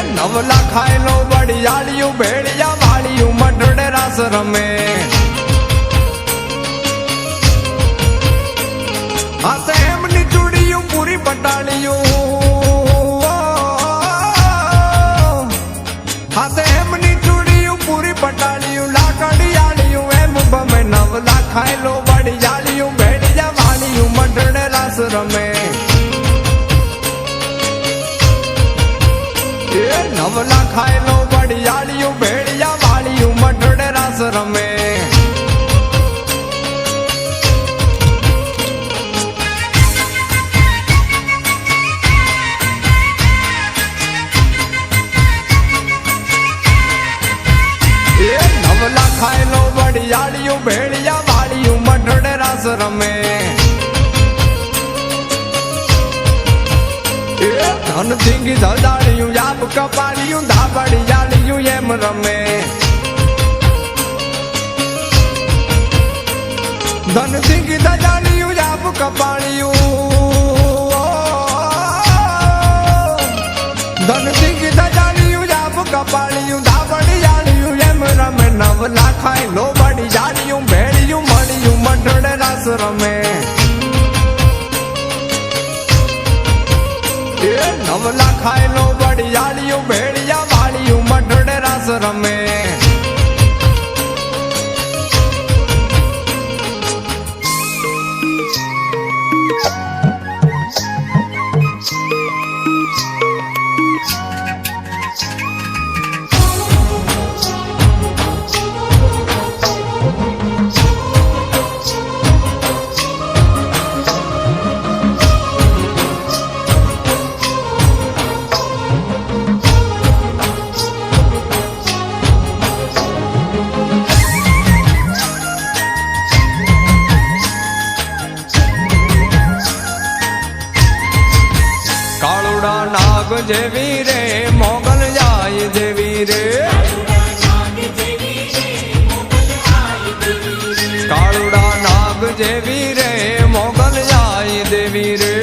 નવલા ખાયલો વડિયાળિયું ભેળિયા વાળિયું મઢડે રાસ રમે હાસે એમની ચૂડિયું પૂરી પટાળિયું હાસે એમની ચૂડિયું પૂરી પટાળિયું લાકડિયાળિયું એમ બમે નવલા ખાયલો વડિયાળિયું ભેળિયા વાળિયું મઢડે રાસ રમે નવલા ખાયલો વડિયાળિયું ભેળિયા વાળિયું મઢડે રાસ રમે નવલા ખાયલો વડિયાળિયું ભેળિયા વાળિયું મઢડે રાસ રમે ધન ધીંગી ધજાળિયું યાબ કપાળિયું ધાબડિયાળિયું એમ રમે ધન ધીંગી ધજાળિયું યાબ કપાળિયું ધન ધીંગી ધજાળિયું યાબ કપાળિયું ધાબડિયાળિયું એમ રમે નવલા ખાયલો વડિયાળિયું ભેળિયું મળિયું મઢડે રાસ રમે નવલા ખાયલો વડિયાળિયું ભેળિયા વાળિયું મઢડે રાસ રમે નાગ જેવી રે મોગલ જાય જેવી રે કાળુડા નાગ જેવી રે મોગલ જાય દેવી રે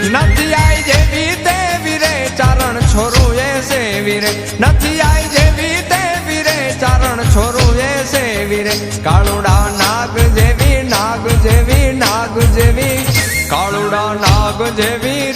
નથી આઈ જેવી દેવી રે ચારણ છોરું એ સેવી રે નથી આઈ જેવી દેવી રે ચારણ છોરું એ સેવી રે કાળુડા નાગ જેવી નાગ જેવી નાગ જેવી કાળુડા નાગ જેવી